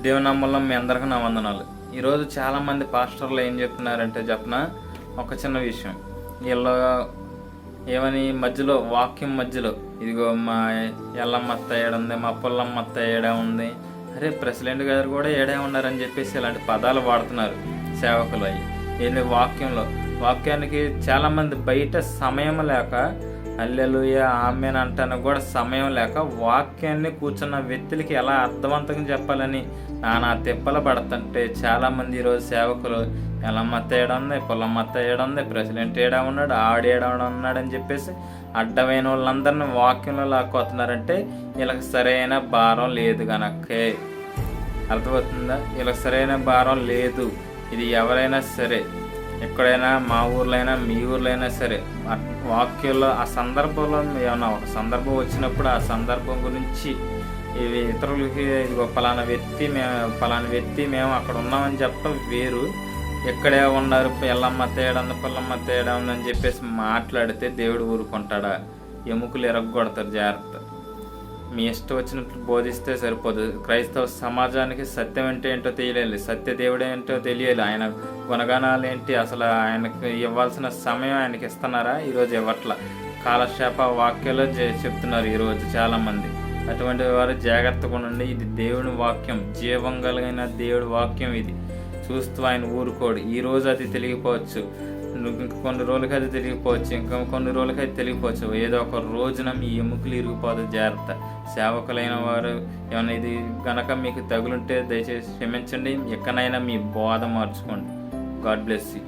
దేవుని నామములో మీ అందరికీ నా వందనాలు. ఈరోజు చాలామంది పాస్టర్లు ఏం చెప్తున్నారంటే ఒక చిన్న విషయం. వీళ్ళు ఏమని మధ్యలో వాక్యం మధ్యలో ఇదిగో మా ఎల్లమ్మ అత్త ఏడుంది, మా పుల్లమ్మ అత్త ఏడా ఉంది, అరే ప్రెసిడెంట్ గారు కూడా ఏడే ఉన్నారని చెప్పేసి ఇలాంటి పదాలు వాడుతున్నారు సేవకులు. అయ్యి ఏంది వాక్యానికి చాలామంది బయట సమయం లేక హల్లెలూయా ఆమేన్ అంటానికి కూడా సమయం లేక వాక్యాన్ని కూర్చున్న వ్యక్తులకి ఎలా అర్థవంతంగా చెప్పాలని నానా తిప్పలు పడుతుంటే చాలామంది ఈరోజు సేవకులు ఎల్లమ్మ అత్త ఏడా ఉంది, పుల్లమ్మ అత్త ఏడా ఉంది, ప్రెసిడెంట్ ఏడా ఉన్నాడు, ఆడేడా ఉన్నాడు అని చెప్పేసి అడ్డమైన వాళ్ళందరినీ వాక్యంలో లాక్కొస్తున్నారంటే వీళ్ళకి సరైన భారం లేదు కనుకే. అర్థమవుతుందా? వీళ్ళకి సరైన భారం లేదు. ఇది ఎవరైనా సరే, ఎక్కడైనా మా ఊర్లో అయినా మీ ఊర్లో అయినా సరే వాక్యంలో ఆ సందర్భంలో ఏమన్నా ఒక సందర్భం వచ్చినప్పుడు ఆ సందర్భం గురించి ఇవి ఇతరులకి ఇదిగో పలానా వ్యక్తి మేము అక్కడ ఉన్నామని చెప్పడం వేరు. ఎక్కడే ఉన్నారు, ఎల్లమ్మ తేడా ఉంది, పుల్లమ్మ తేడా ఉందని చెప్పేసి మాట్లాడితే దేవుడు ఊరుకుంటాడా? ఎముకలు ఎరగొడతారు. జాగ్రత్త. మీ ఇష్టం వచ్చినట్లు బోధిస్తే సరిపోదు. క్రైస్తవ సమాజానికి సత్యం అంటే ఏంటో తెలియాలి, సత్య దేవుడు ఏంటో తెలియాలి, ఆయన గుణగానాలు ఏంటి, అసలు ఆయనకు ఇవ్వాల్సిన సమయం ఆయనకి ఇస్తున్నారా? ఈరోజు ఇవ్వట్ల. కాలక్షేప వాక్యాలు చెప్తున్నారు ఈరోజు చాలామంది. అటువంటి వారు జాగ్రత్తగా ఉండండి. ఇది దేవుని వాక్యం, జీవం కలిగిన దేవుడి వాక్యం. ఇది చూస్తూ ఆయన ఊరుకోడు. ఈరోజు అది తెలియకపోవచ్చు, కొన్ని రోజులకి అది తెలియకపోవచ్చు, ఇంకా కొన్ని రోజులకి అది తెలియకపోవచ్చు. ఏదో ఒక రోజున మీ ఎముకలు ఇరిగిపోదు. జాగ్రత్త. సేవకులైన వారు ఏమైనా ఇది గనక మీకు తగులుంటే దయచేసి క్షమించండి. ఎక్కడైనా మీ బోధ మార్చుకోండి. God bless you.